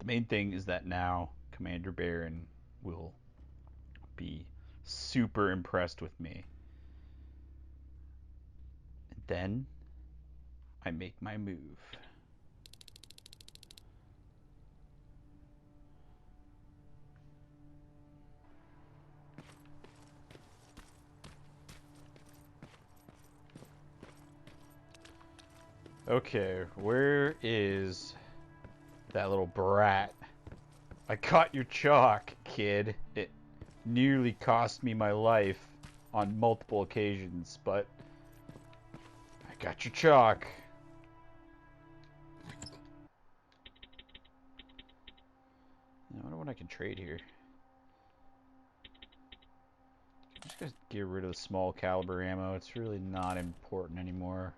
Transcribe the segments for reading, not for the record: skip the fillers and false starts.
The main thing is that now Commander Baron will be super impressed with me. And then I make my move. Okay, where is that little brat? I caught your chalk, kid. It nearly cost me my life on multiple occasions, but I got your chalk. I wonder what I can trade here. I'm just gonna get rid of the small caliber ammo. It's really not important anymore.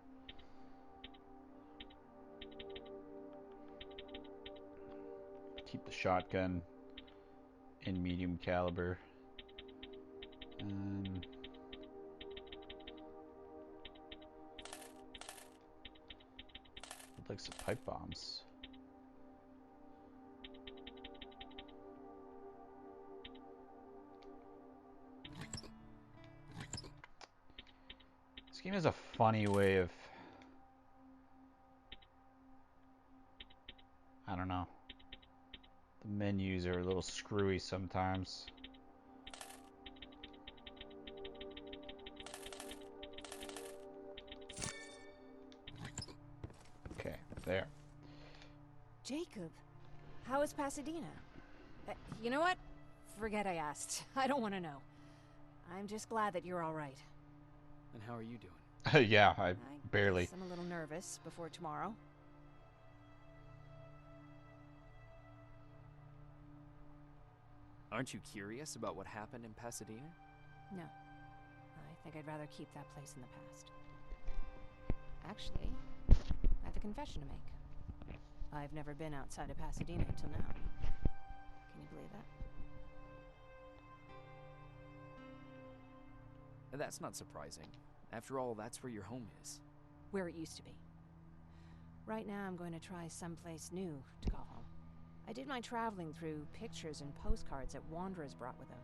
Keep the shotgun in medium caliber. I'd like some pipe bombs. This game has a funny way of, I don't know. The menus are a little screwy sometimes. Okay, there. Jacob, how is Pasadena? You know what? Forget I asked. I don't want to know. I'm just glad that you're all right. And how are you doing? Yeah, I barely. Guess I'm a little nervous before tomorrow. Aren't you curious about what happened in Pasadena? No. I think I'd rather keep that place in the past. Actually, I have a confession to make. I've never been outside of Pasadena until now. Can you believe that? That's not surprising. After all, that's where your home is. Where it used to be. Right now, I'm going to try someplace new to call home. I did my traveling through pictures and postcards that wanderers brought with them.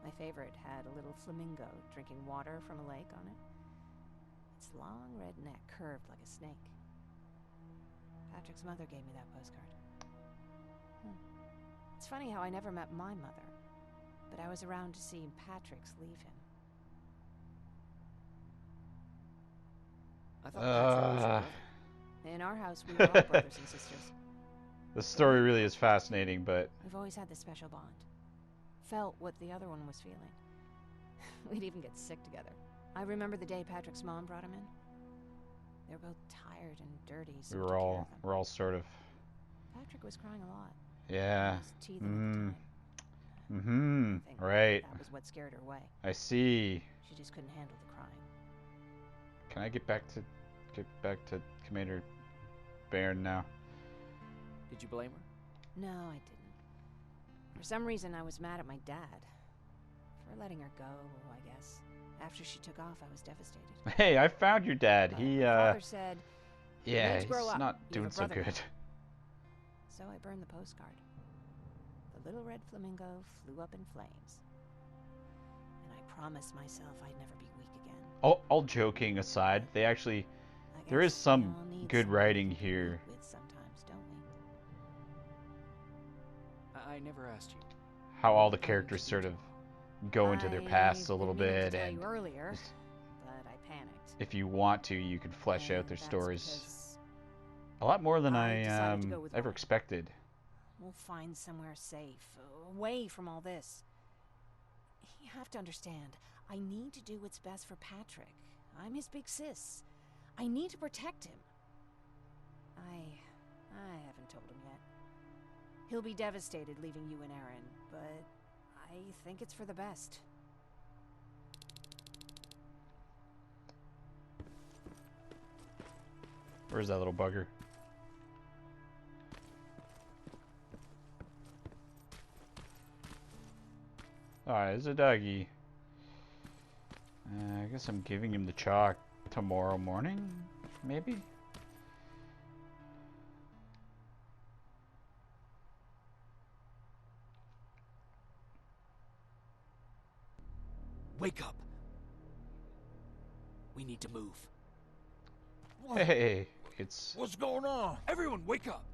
My favorite had a little flamingo drinking water from a lake on it. Its long red neck curved like a snake. Patrick's mother gave me that postcard. It's funny how I never met my mother, but I was around to see Patrick's leave him. I thought Patrick was your brother. In our house, we were all brothers and sisters. The story really is fascinating, but We've always had this special bond. Felt what the other one was feeling. We'd even get sick together. I remember the day Patrick's mom brought him in. They were both tired and dirty, so we took care of them. we're all sort of. Patrick was crying a lot. Yeah. He was teething at the time. I think Right. That was what scared her away. I see. She just couldn't handle the crying. Can I get back to Commander Baron now? Did you blame her? No, I didn't. For some reason, I was mad at my dad. For letting her go, I guess. After she took off, I was devastated. Hey, I found your dad. My father said, yeah, "You need to grow he's up. not You have doing a so brother good. now." So I burned the postcard. The little red flamingo flew up in flames. And I promised myself I'd never be weak again. All joking aside, I there is guess some we all need good someone writing to be here. weak with sometimes, don't we? I never asked you. How all What the are you planning characters to do sort of tomorrow? go into their pasts a little I've been meaning bit, to tell and you earlier, just- but I panicked. if you want to, you can flesh out And their that's stories because a lot more than I I decided to go with ever Ryan. expected. We'll find somewhere safe, away from all this. You have to understand, I need to do what's best for Patrick. I'm his big sis. I need to protect him. I haven't told him yet. He'll be devastated leaving you and Aaron, but I think it's for the best. Where's that little bugger? Alright, it's a doggy. I guess I'm giving him the chalk tomorrow morning, maybe? wake up. We need to move. Hey, it's What's going on? Everyone, wake up!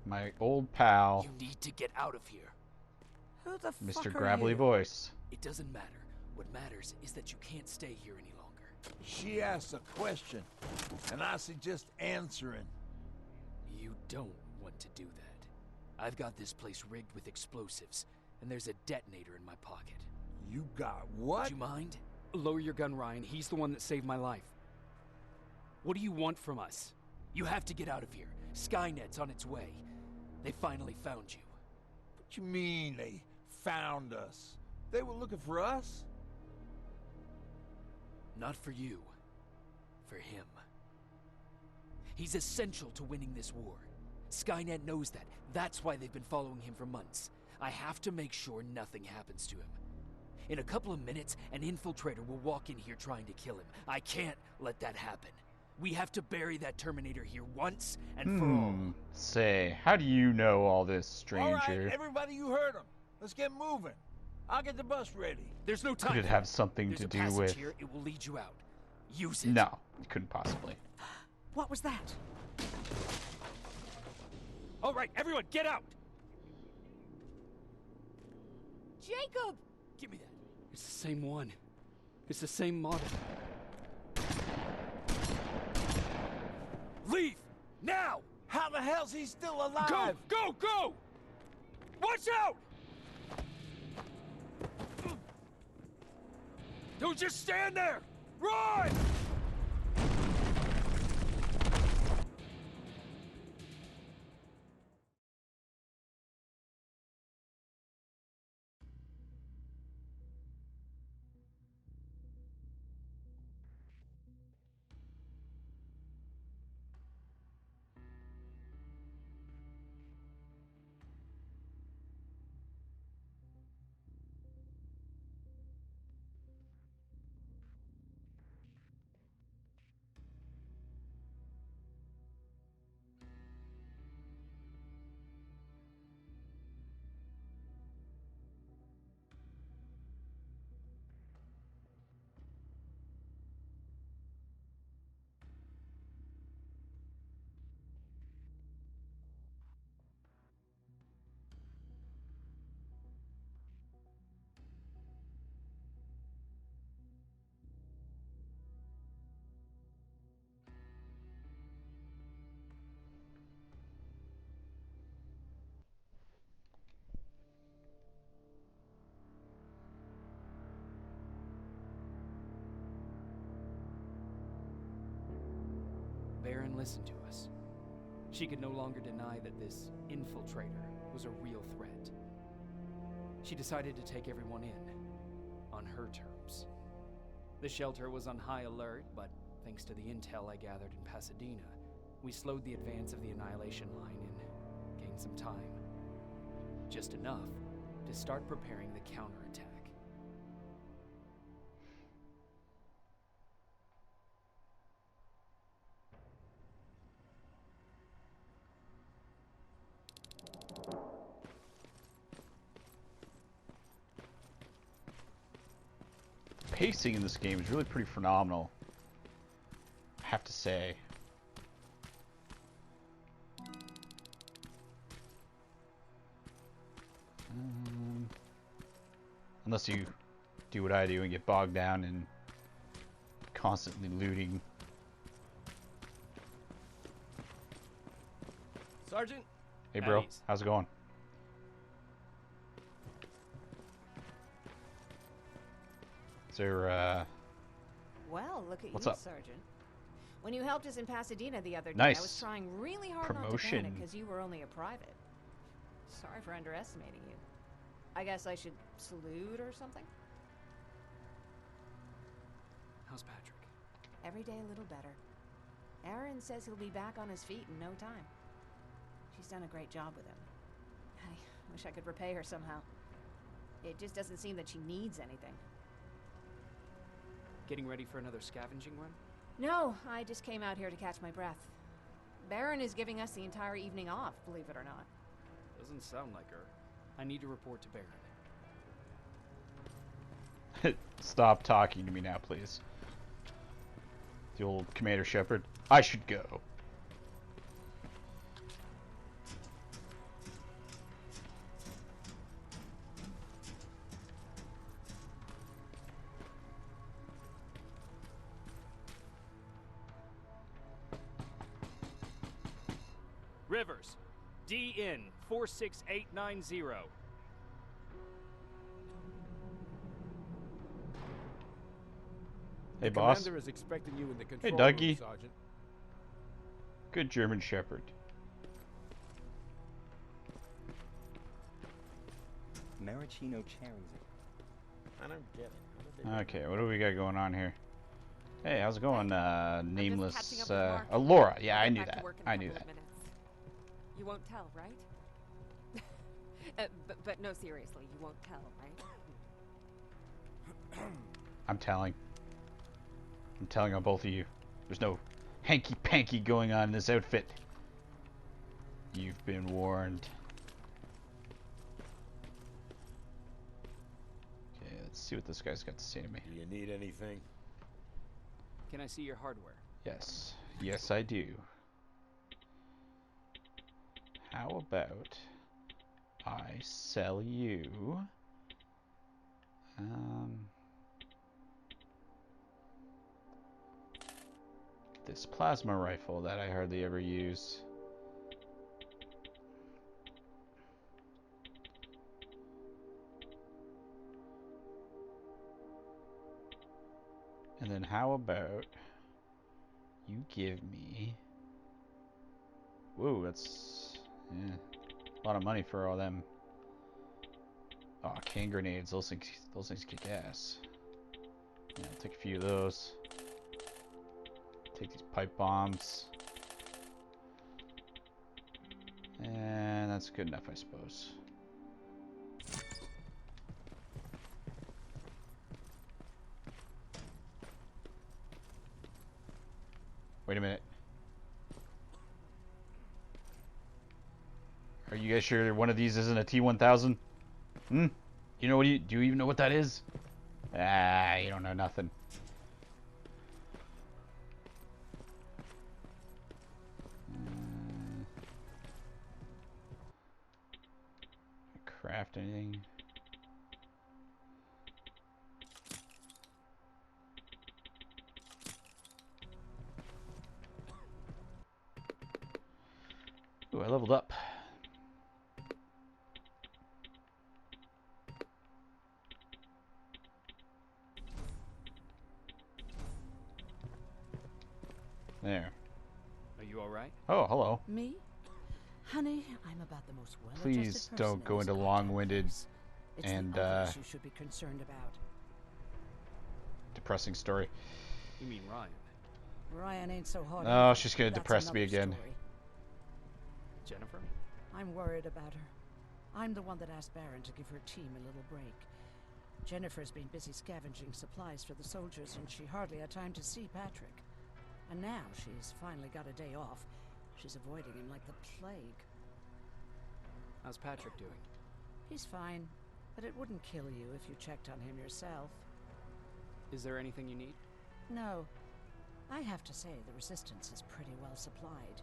my old pal, You need to get out of here. Who the Mr. fuck are Gravelly you? Voice. It doesn't matter. What matters is that you can't stay here any longer. She asked a question, and I suggest answering. You don't want to do that. I've got this place rigged with explosives, and there's a detonator in my pocket. You got what? Would you mind? Lower your gun, Ryan. He's the one that saved my life. What do you want from us? You have to get out of here. Skynet's on its way. They finally found you. What you mean they found us? They were looking for us? Not for you. For him. He's essential to winning this war. Skynet knows that. That's why they've been following him for months. I have to make sure nothing happens to him. In a couple of minutes, an infiltrator will walk in here trying to kill him. I can't let that happen. We have to bury that Terminator here once and for all. Say, how do you know all this, All right, stranger? everybody, you heard him. Let's get moving. I'll get the bus ready. There's no time. Could it for have that. something There's to a do passage with... here. It will lead you out. Use it. No, it couldn't possibly. What was that? All right, everyone, get out. Jacob! Give me that. It's the same one. It's the same model. Leave! Now! How the hell's he still alive? Go! Go! Go! Watch out! Don't just stand there! Run! Baron listened to us. She could no longer deny that this infiltrator was a real threat. She decided to take everyone in, on her terms. The shelter was on high alert, but thanks to the intel I gathered in Pasadena, we slowed the advance of the Annihilation Line and gained some time. Just enough to start preparing the counterattack. Pacing in this game is really pretty phenomenal, I have to say. Unless you do what I do and get bogged down in constantly looting. Sergeant? Hey bro, At ease. how's it going? Is there, Well, look at What's you, up? Sergeant. When you helped us in Pasadena the other day, Nice. I was trying really hard not to Promotion. panic because you were only a private. Sorry for underestimating you. I guess I should salute or something? How's Patrick? Every day a little better. Aaron says he'll be back on his feet in no time. She's done a great job with him. I wish I could repay her somehow. It just doesn't seem that she needs anything. Getting ready for another scavenging run? No, I just came out here to catch my breath. Baron is giving us the entire evening off, believe it or not. Doesn't sound like her. I need to report to Baron. Stop talking to me now, please. The old Commander Shepard. I should go. Rivers, DN 46890. Hey, boss. Commander is expecting you in the Hey, control room, Dougie. Sergeant. Good German Shepherd. Maraschino cherries. I don't get it. Okay, what do we got going on here? Hey, how's it going, nameless, catching up with Mark. Laura. Yeah, I'll I get knew back to that. work in a I knew couple that. of minutes. You won't tell, right? But no, seriously, you won't tell, right? I'm telling. I'm telling on both of you. There's no hanky-panky going on in this outfit. You've been warned. Okay, let's see what this guy's got to say to me. Do you need anything? Can I see your hardware? Yes. Yes, I do. How about I sell you this plasma rifle that I hardly ever use. And then how about you give me... Whoa, that's a lot of money for all them. Oh, cane grenades, those things kick ass. Yeah, I'll take a few of those. Take these pipe bombs. And that's good enough, I suppose. Wait a minute. Are you guys sure one of these isn't a T-1000? Hmm? You know what? Do you even know what that is? Ah, you don't know nothing. Craft anything? Ooh, I leveled up. There. Are you all right? Oh, hello. Me? Honey, I'm about the most well-adjusted Please person don't in go this into goddamn long-winded place. It's and, the others you should be concerned about. depressing story. You mean Ryan? Ryan ain't so hard. No, either, she's gonna but that's depress me another again. story. Jennifer? I'm worried about her. I'm the one that asked Baron to give her team a little break. Jennifer's been busy scavenging supplies for the soldiers, and she hardly had time to see Patrick. And now she's finally got a day off. She's avoiding him like the plague. How's Patrick doing? He's fine, but it wouldn't kill you if you checked on him yourself. Is there anything you need? No. I have to say the Resistance is pretty well supplied.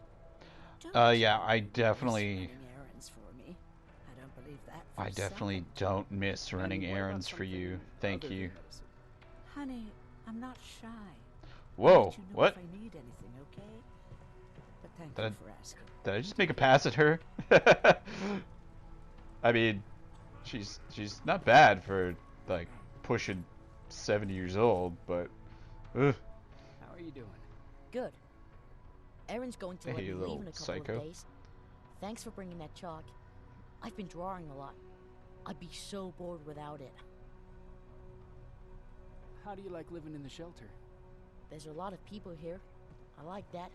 Yeah, I Don't definitely... miss running errands for me. I don't believe that for I a definitely second. don't miss running And what about errands for you. something Thank other you. than medicine? Honey, I'm not shy. Whoa, I'll let you know what? if I need anything, okay? But thank Did you I- for asking. Did I just make a pass at her? I mean, she's not bad for, like, pushing 70 years old, but... Ugh. How are you doing? Good. Erin's going to Hey, let me you leave little in a couple psycho. of days. Thanks for bringing that chalk. I've been drawing a lot. I'd be so bored without it. How do you like living in the shelter? There's a lot of people here. I like that.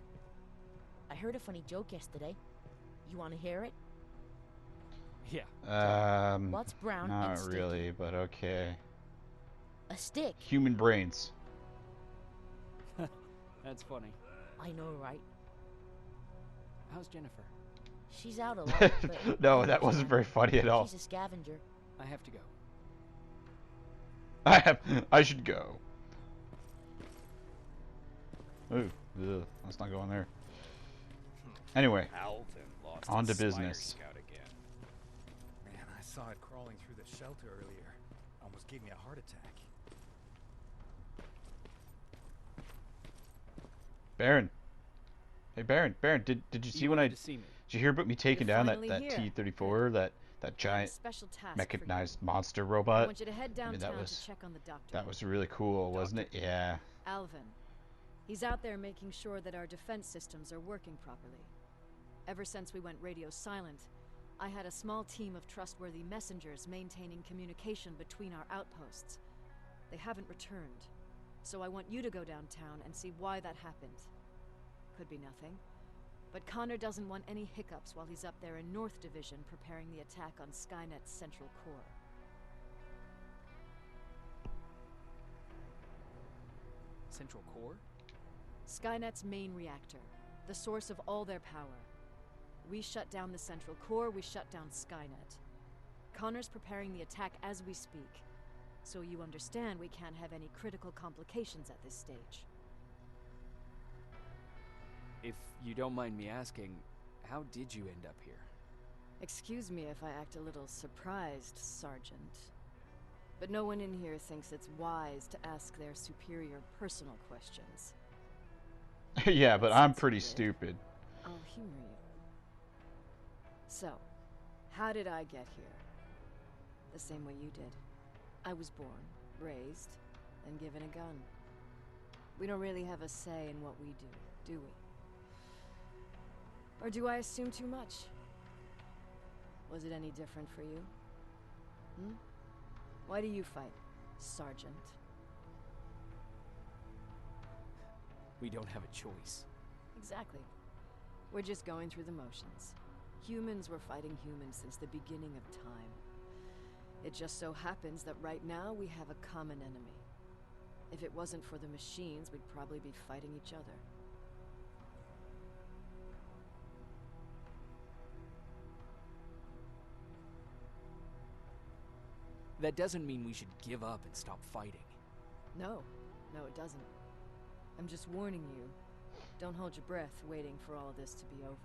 I heard a funny joke yesterday. You want to hear it? Yeah. What's brown Not and sticky? really, but okay. A stick. Human brains. That's funny. I know, right? How's Jennifer? She's out a lot, but No, I that wasn't understand. very funny at all. She's a scavenger. I have to go. I should go. Ooh, ugh, let's not go in there. Anyway, Alvin lost on to his spider business. scout again. Man, I saw it crawling through the shelter earlier. Almost gave me a heart attack. Baron. Hey, Baron. Baron, did you see when wanted to see me. Did you hear about me taking down that finally here. T-34, that I have a giant special task for you. mechanized monster I robot? want you to head I mean, downtown to check on the doctor. that was really cool, wasn't it? Yeah. Alvin. He's out there making sure that our defense systems are working properly. Ever since we went radio silent, I had a small team of trustworthy messengers maintaining communication between our outposts. They haven't returned, so I want you to go downtown and see why that happened. Could be nothing, but Connor doesn't want any hiccups while he's up there in North Division preparing the attack on Skynet's central core. Central core? Skynet's main reactor, the source of all their power. We shut down the central core, we shut down Skynet. Connor's preparing the attack as we speak, so you understand we can't have any critical complications at this stage. If you don't mind me asking, how did you end up here? Excuse me if I act a little surprised, Sergeant. But no one in here thinks it's wise to ask their superior personal questions. Yeah, but I'm Since you pretty did, stupid. I'll humor you. So, how did I get here? The same way you did. I was born, raised, and given a gun. We don't really have a say in what we do we? Or do I assume too much? Was it any different for you? Hmm? Why do you fight, Sergeant? We don't have a choice. Exactly. We're just going through the motions. Humans were fighting humans since the beginning of time. It just so happens that right now we have a common enemy. If it wasn't for the machines, we'd probably be fighting each other. That doesn't mean we should give up and stop fighting. No, it doesn't. I'm just warning you. Don't hold your breath waiting for all of this to be over.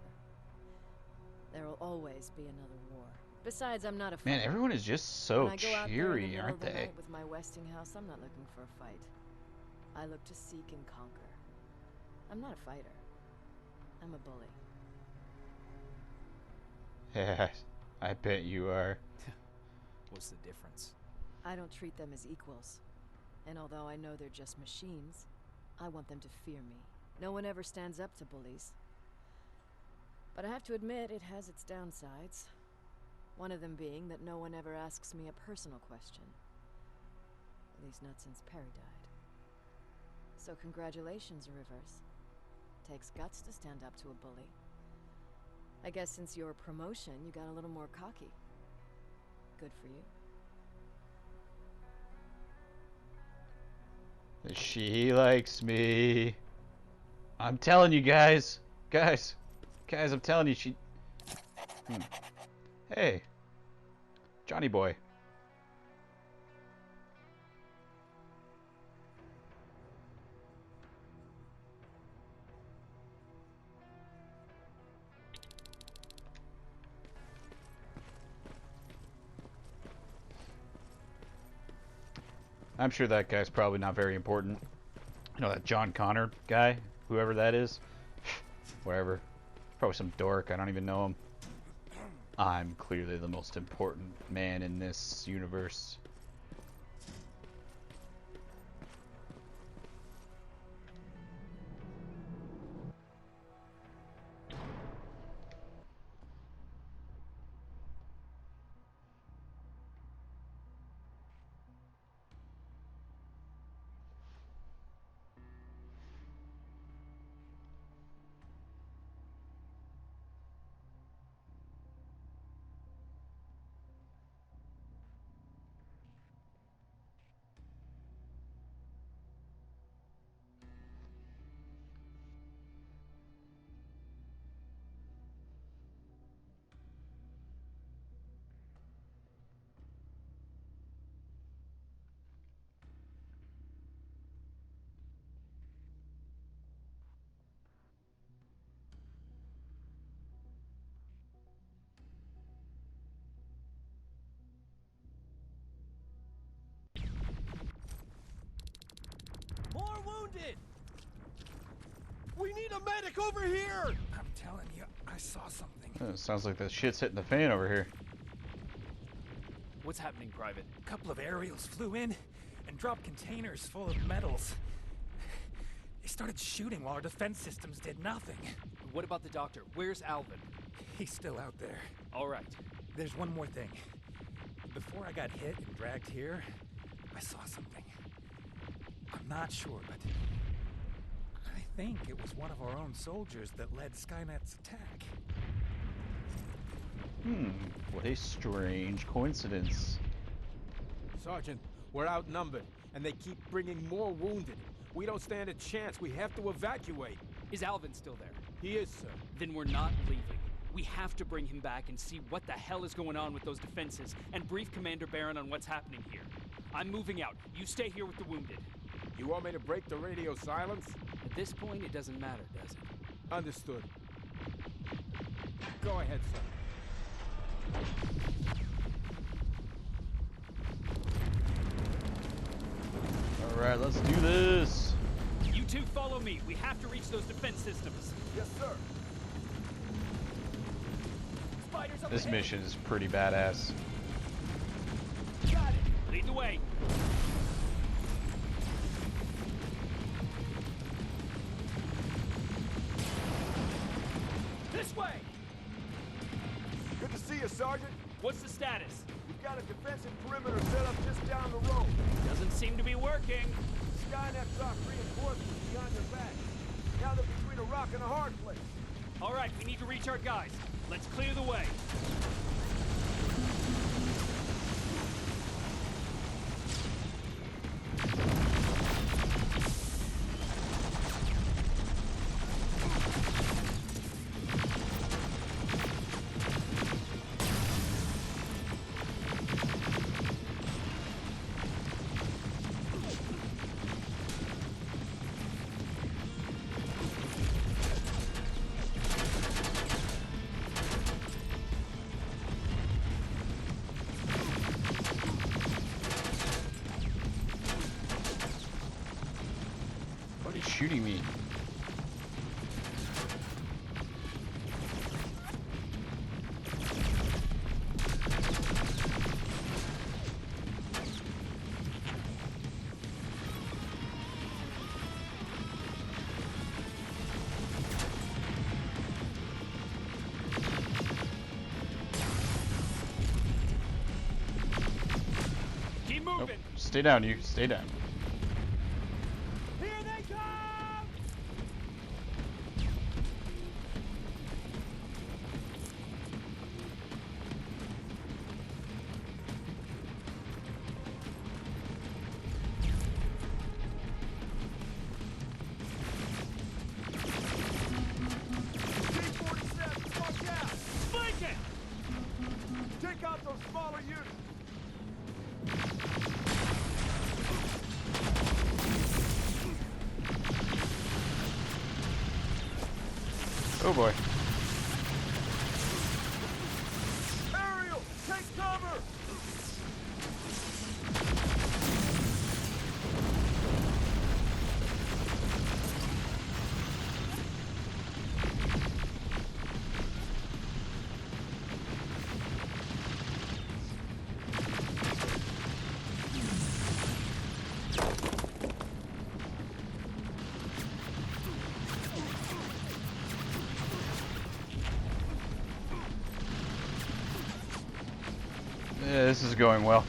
There will always be another war. Besides, I'm not a fighter. Man, everyone is just so When I go out there in the cheery, middle aren't of the they? night with my Westinghouse, I'm not looking for a fight. I look to seek and conquer. I'm not a fighter. I'm a bully. Yeah, I bet you are. What's the difference? I don't treat them as equals. And although I know they're just machines, I want them to fear me. No one ever stands up to bullies. But I have to admit, it has its downsides. One of them being that no one ever asks me a personal question. At least not since Perry died. So congratulations, Rivers. Takes guts to stand up to a bully. I guess since your promotion, you got a little more cocky. Good for you. She likes me. I'm telling you guys. Guys, I'm telling you, she... Hey. Johnny boy. I'm sure that guy's probably not very important. You know, that John Connor guy, whoever that is. Whatever. Probably some dork, I don't even know him. I'm clearly the most important man in this universe. a medic over here! I'm telling you, I saw something. Sounds like the shit's hitting the fan over here. What's happening, Private? A couple of aerials flew in and dropped containers full of metals. They started shooting while our defense systems did nothing. What about the doctor? Where's Alvin? He's still out there. All right. There's one more thing. Before I got hit and dragged here, I saw something. I'm not sure, but I think it was one of our own soldiers that led Skynet's attack. What a strange coincidence. Sergeant, we're outnumbered, and they keep bringing more wounded. We don't stand a chance. We have to evacuate. Is Alvin still there? He is, sir. Then we're not leaving. We have to bring him back and see what the hell is going on with those defenses and brief Commander Barron on what's happening here. I'm moving out. You stay here with the wounded. You want me to break the radio silence? At this point, it doesn't matter, does it? Understood. Go ahead, sir. Alright, let's do this. You two follow me. We have to reach those defense systems. Yes, sir. Spiders up This ahead. mission is pretty badass. Got it. Lead the way. This way. Good to see you, Sergeant. What's the status? We've got a defensive perimeter set up just down the road. Doesn't seem to be working. Skynet dropped reinforcements behind their back. Now they're between a rock and a hard place. All right, we need to reach our guys. Let's clear the way. What is shooting me? Keep Nope. moving. Stay down, you. Stay down. Here they come! T-47, watch out! Flank it! Take out those smaller units. Oh boy. Aerial, take cover! Yeah, this is going well.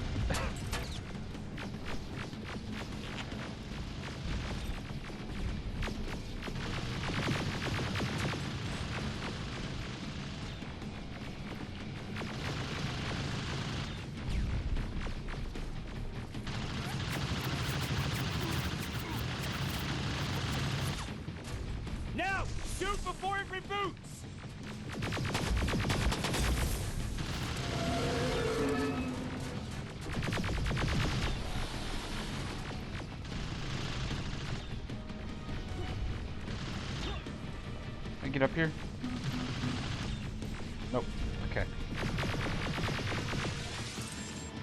Now, shoot before it reboots! Can I get up here? Nope. Okay.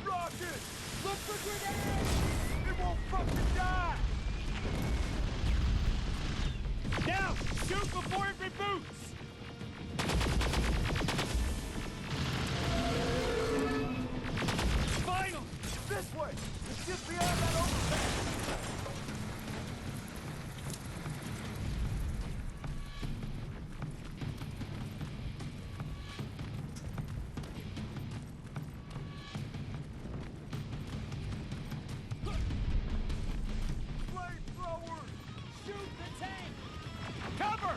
Rocket! Look for grenades! It won't fucking die! Now, shoot before boys! It's just beyond that overpass! Flamethrowers! Shoot the tank! Cover!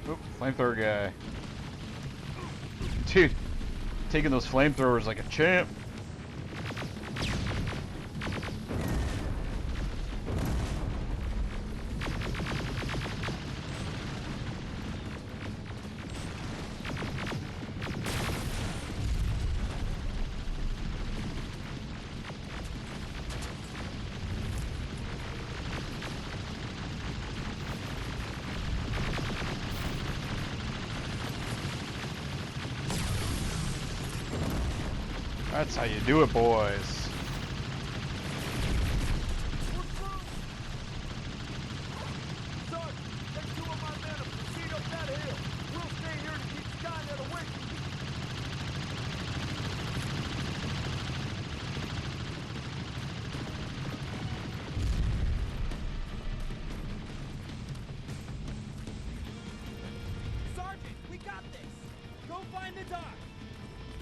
Oop, flamethrower guy. Dude, taking those flamethrowers like a champ. That's how you do it, boys. Sarge, take 2 of my men and proceed up that hill. We'll stay here to keep Skynet away from you. Sergeant, we got this! Go find the dock!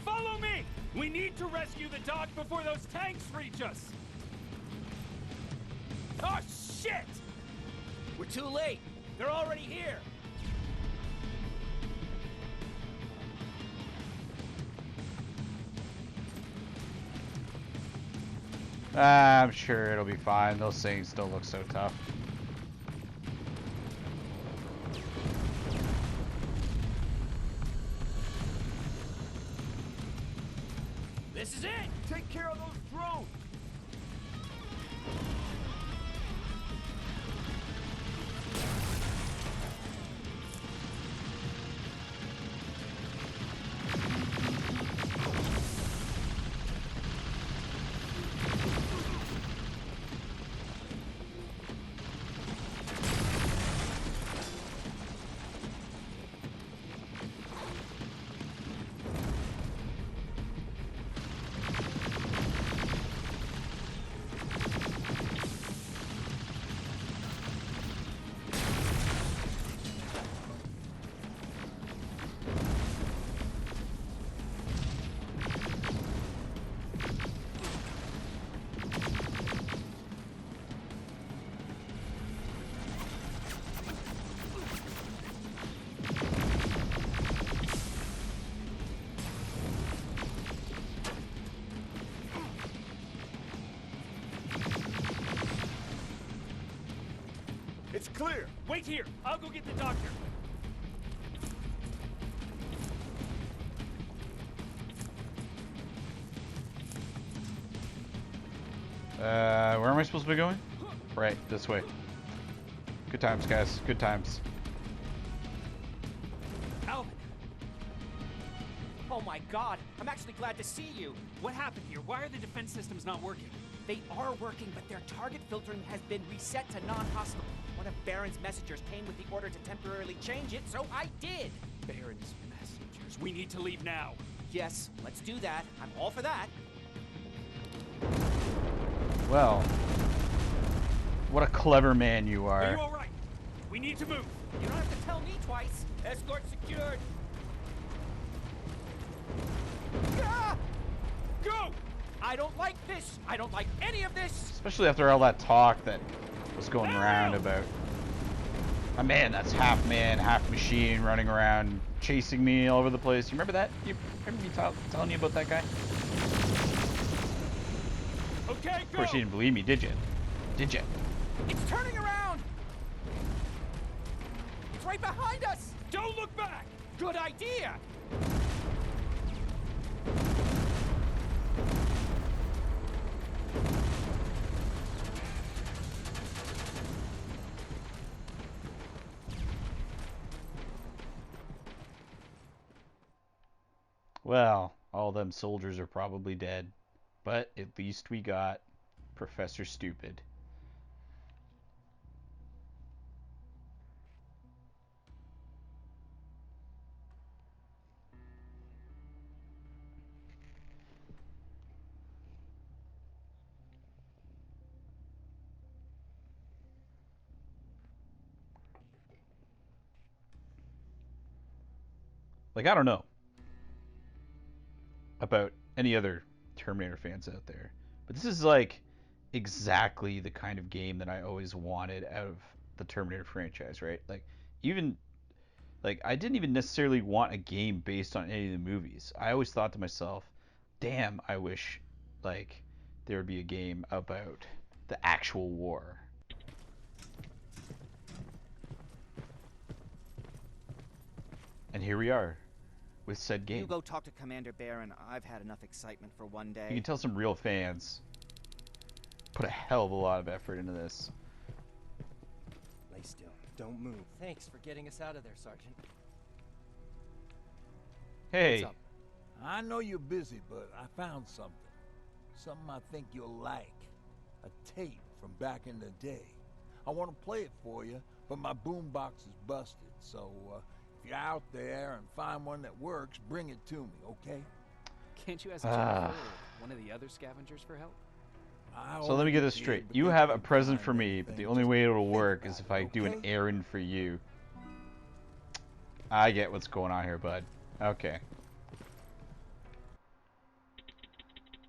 Follow me! We need to rescue the dock before those tanks reach us! Oh, shit! We're too late! They're already here! I'm sure it'll be fine. Those things still look so tough. This is it! Take care of those drones! It's clear! Wait here! I'll go get the doctor! Where am I supposed to be going? Right, this way. Good times, guys. Good times. Alvin! Oh my god! I'm actually glad to see you! What happened here? Why are the defense systems not working? They are working, but their target filtering has been reset to non-hostile. One of Baron's messengers came with the order to temporarily change it, so I did! Baron's messengers. We need to leave now. Yes, let's do that. I'm all for that. Well, what a clever man you Are are. you alright? We need to move. You don't have to tell me twice. Escort secured. Ah! Go! I don't like this. I don't like any of this. Especially after all that talk that was going around about a man that's half man, half machine running around chasing me all over the place. You remember that? You remember me telling you about that guy? Okay, go! Of course you didn't believe me, did you? Did you? It's turning around. It's right behind us. Don't look back! Good idea. Well, all them soldiers are probably dead. But at least we got Professor Stupid. Like, I don't know about any other Terminator fans out there, but this is like exactly the kind of game that I always wanted out of the Terminator franchise, right? Like, even like I didn't even necessarily want a game based on any of the movies. I always thought to myself, damn, I wish like there would be a game about the actual war. And here we are with said game. You go talk to Commander Baron. I've had enough excitement for one day. You can tell some real fans put a hell of a lot of effort into this. Lay still. Don't move. Thanks for getting us out of there, Sergeant. Hey. What's up? I know you're busy, but I found something. Something I think you'll like. A tape from back in the day. I want to play it for you, but my boombox is busted, so if you're out there and find one that works, bring it to me, okay? Can't you ask Jennifer or one of the other scavengers for help? So let me get this straight. You have a present for me, but the only way it'll work is if I do an errand for you. I get what's going on here, bud. Okay.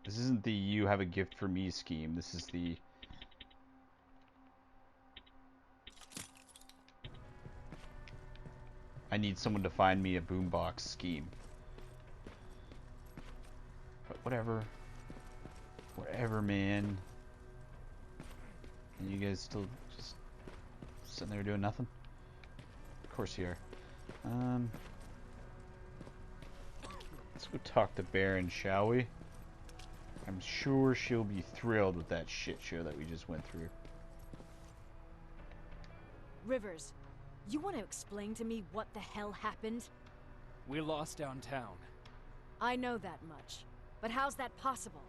This isn't the you have a gift for me scheme. This is the... I need someone to find me a boombox scheme. But whatever. Whatever, man. And you guys still just sitting there doing nothing? Of course you are. Let's go talk to Baron, shall we? I'm sure she'll be thrilled with that shit show that we just went through. Rivers, you want to explain to me what the hell happened? We lost downtown. I know that much. But how's that possible?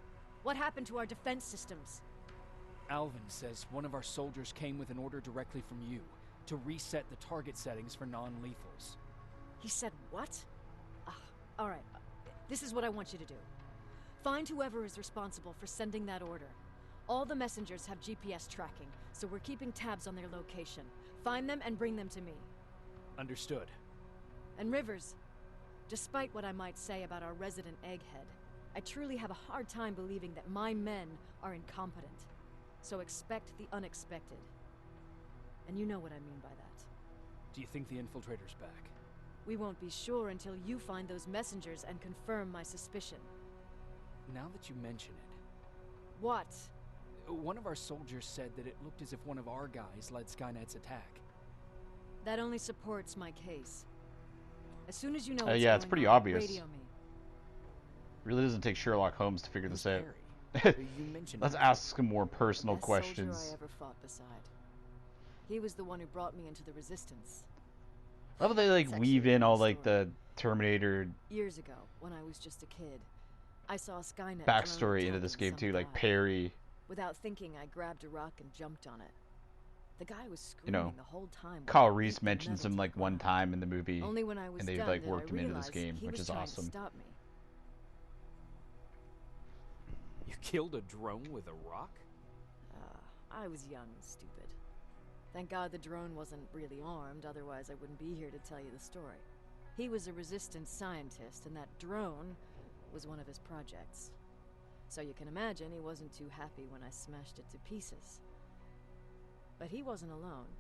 What happened to our defense systems? Alvin says one of our soldiers came with an order directly from you to reset the target settings for non-lethals. He said what? Alright, this is what I want you to do. Find whoever is responsible for sending that order. All the messengers have GPS tracking, so we're keeping tabs on their location. Find them and bring them to me. Understood. And Rivers, despite what I might say about our resident egghead, I truly have a hard time believing that my men are incompetent. So expect the unexpected. And you know what I mean by that. Do you think the infiltrator's back? We won't be sure until you find those messengers and confirm my suspicion. Now that you mention it... What? One of our soldiers said that it looked as if one of our guys led Skynet's attack. That only supports my case. As soon as you know yeah, it's pretty obvious. Radio me. Really doesn't take Sherlock Holmes to figure this out. You mentioned Let's ask some more personal Best questions. soldier I ever fought beside. He was the one who brought me into the Resistance. How about they like It's weave actually a in all funny like story. the Terminator Years ago, when I was just a kid, I saw Skynet backstory into this game too, like Perry. Without thinking, I grabbed a rock and jumped on it. The guy was You screaming know, the whole time. Kyle while I Reese beat the mentions metal him to like the one ground. time in the movie, Only when I was and they've done like did worked I him into this realize game, he which was is trying awesome. To stop me. You killed a drone with a rock? I was young and stupid. Thank God the drone wasn't really armed, otherwise I wouldn't be here to tell you the story. He was a resistance scientist, and that drone was one of his projects. So you can imagine he wasn't too happy when I smashed it to pieces. But he wasn't alone.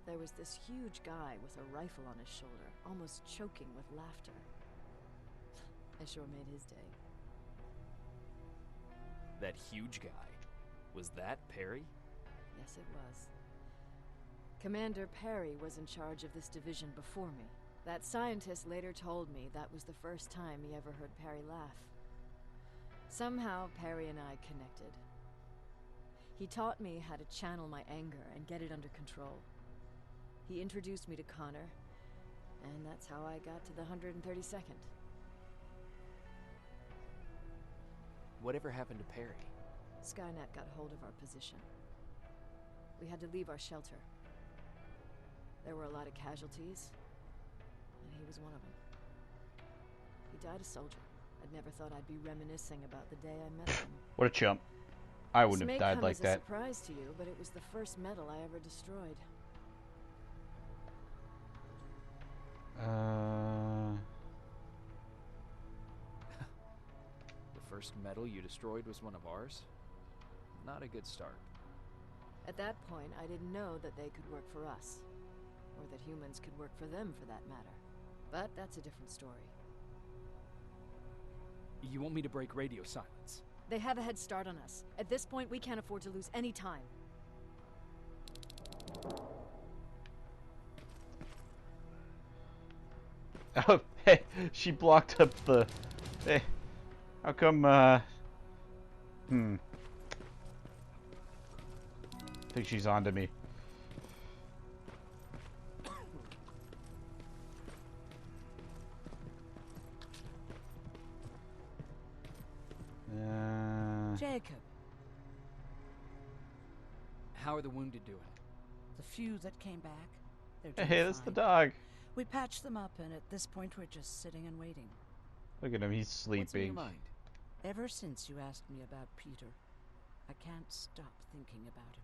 There was this huge guy with a rifle on his shoulder, almost choking with laughter. I sure made his day. That huge guy. Was that Perry? Yes, it was. Commander Perry was in charge of this division before me. That scientist later told me that was the first time he ever heard Perry laugh. Somehow, Perry and I connected. He taught me how to channel my anger and get it under control. He introduced me to Connor, and that's how I got to the 132nd. Whatever happened to Perry? Skynet got hold of our position. We had to leave our shelter. There were a lot of casualties, and he was one of them. He died a soldier. I'd never thought I'd be reminiscing about the day I met him. What a chump. I wouldn't have died like This may come that. as a surprise to you, but it was the first medal I ever destroyed. The first medal you destroyed was one of ours? Not a good start. At that point, I didn't know that they could work for us. Or that humans could work for them, for that matter. But that's a different story. You want me to break radio silence? They have a head start on us. At this point, we can't afford to lose any time. Oh, hey, she blocked up the... Hey, how come, I think she's onto me. Jacob. How are the wounded doing? The few that came back, they're doing Hey, that's the fine. dog. We patched them up, and at this point we're just sitting and waiting. Look at him, he's What's in your sleeping. mind? Ever since you asked me about Peter, I can't stop thinking about him.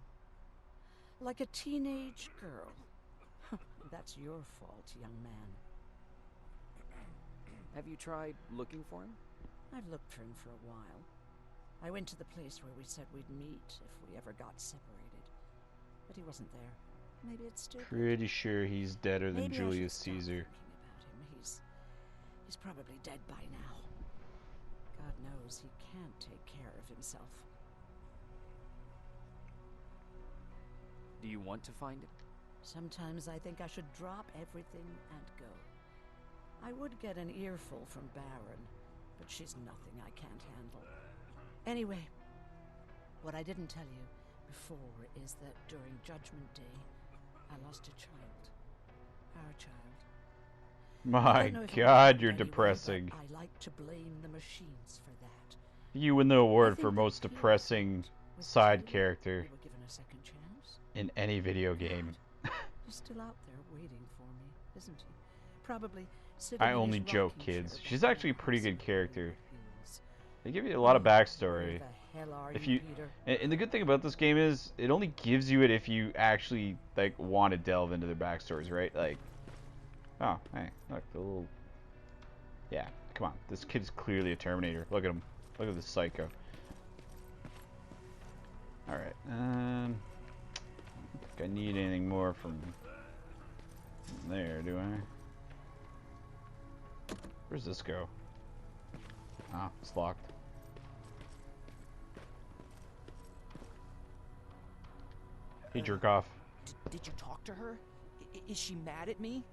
Like a teenage girl. That's your fault, young man. Have you tried looking for him? I've looked for him for a while. I went to the place where we said we'd meet if we ever got separated. But he wasn't there. Maybe it's stupid. Pretty sure he's deader than Maybe I should Julius stop Caesar. thinking about him. He's probably dead by now. God knows he can't take care of himself. Do you want to find him? Sometimes I think I should drop everything and go. I would get an earful from Baron, but she's nothing I can't handle. Anyway, what I didn't tell you before is that during Judgment Day, I lost a child. Our child. I My don't know if it God, happened you're anyway, depressing. but I like to blame the machines for that. You win the award think for that most Peter depressing was side killed. character We were given a second chance. in any video game. He's still out there waiting for me, isn't he? Probably sitting I in his only joke, rocking kids. chair She's back actually a in the pretty house good in the character. hills. They give you a lot of Where backstory. the hell are If you, you, Peter? and the good thing about this game is it only gives you it if you actually like want to delve into their backstories, right? Like, oh, hey, look, the little, yeah, come on, this kid's clearly a Terminator. Look at him, look at this psycho. All right, I don't think I need anything more from there, do I? Where's this go? Ah, it's locked. Hey, jerk off. Did you talk to her? Is she mad at me?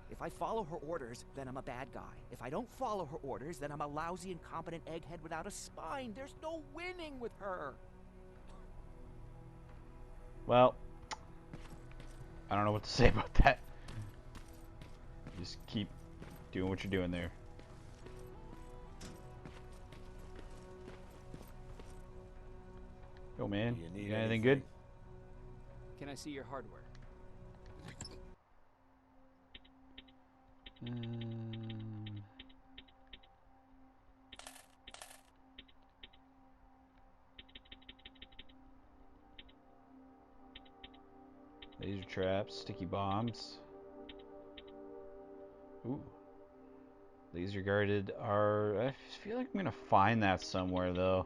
If I follow her orders, then I'm a bad guy. If I don't follow her orders, then I'm a lousy, incompetent egghead without a spine. There's no winning with her. Well, I don't know what to say about that. Just keep doing what you're doing there. Yo, man, you got anything good? Can I see your hardware? Laser traps, sticky bombs. Ooh. Laser guarded are... I feel like I'm gonna find that somewhere, though.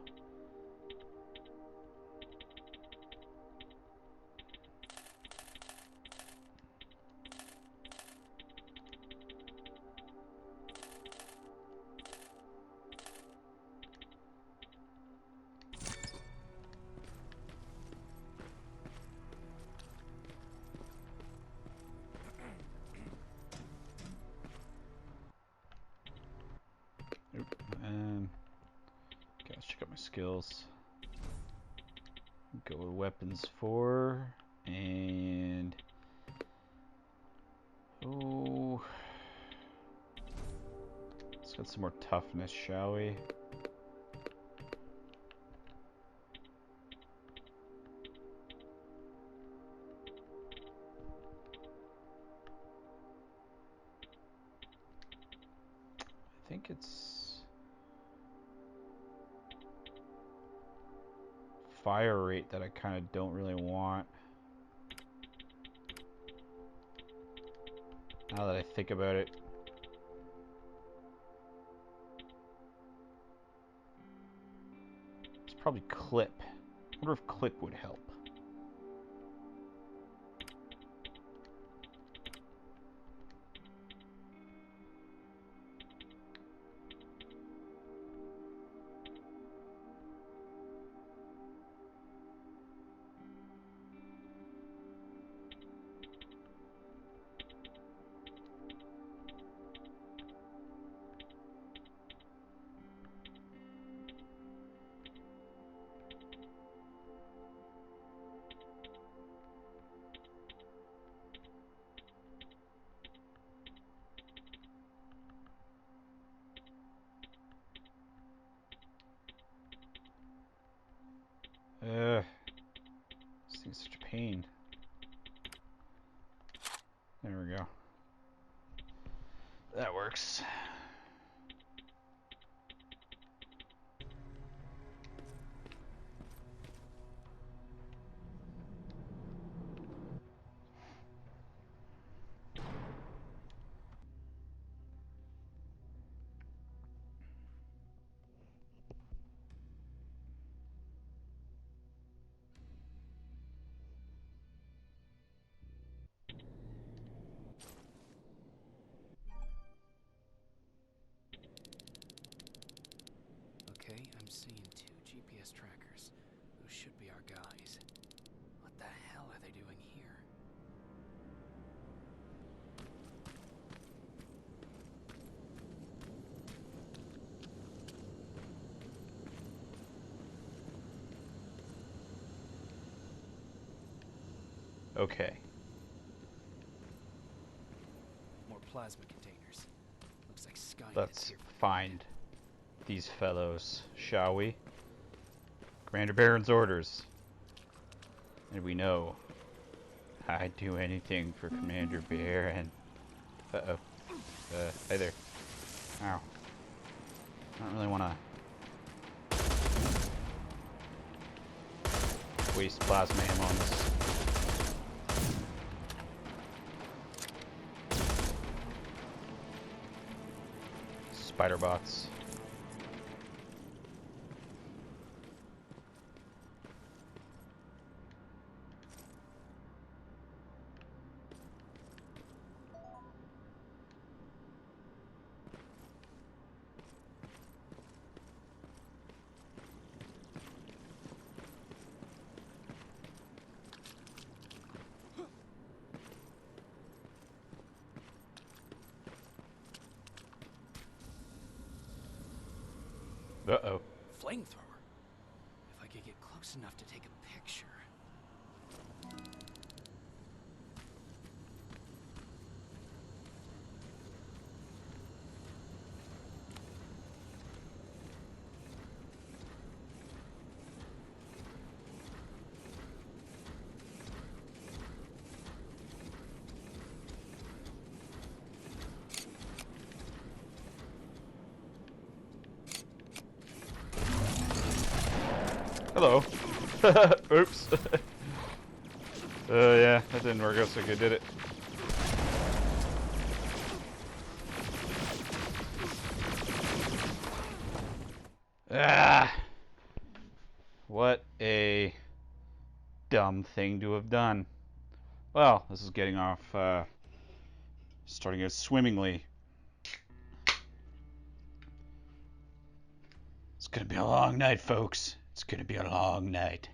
Okay, let's check out my skills. Go with weapons 4 and oh, let's get some more toughness, shall we? think it's fire rate that I kind of don't really want. Now that I think about it. It's probably clip. I wonder if clip would help. This thing's such a pain. There we go. That works. Okay, I'm seeing 2 GPS trackers. Those should be our guys. What the hell are they doing here? Okay. More plasma containers. Looks like Skynet. Let's find these fellows, shall we? Commander Baron's orders. And we know I'd do anything for Commander Baron. Uh-oh. Hey there. Ow. I don't really want to waste plasma ammo on this. Spider bots. Uh-oh. Flamethrower. If I could get close enough to take a picture. Hello. Oops. Yeah, that didn't work out so good, did it? Ah! What a dumb thing to have done. Well, this is getting off, starting out swimmingly. It's gonna be a long night, folks. It's gonna be a long night.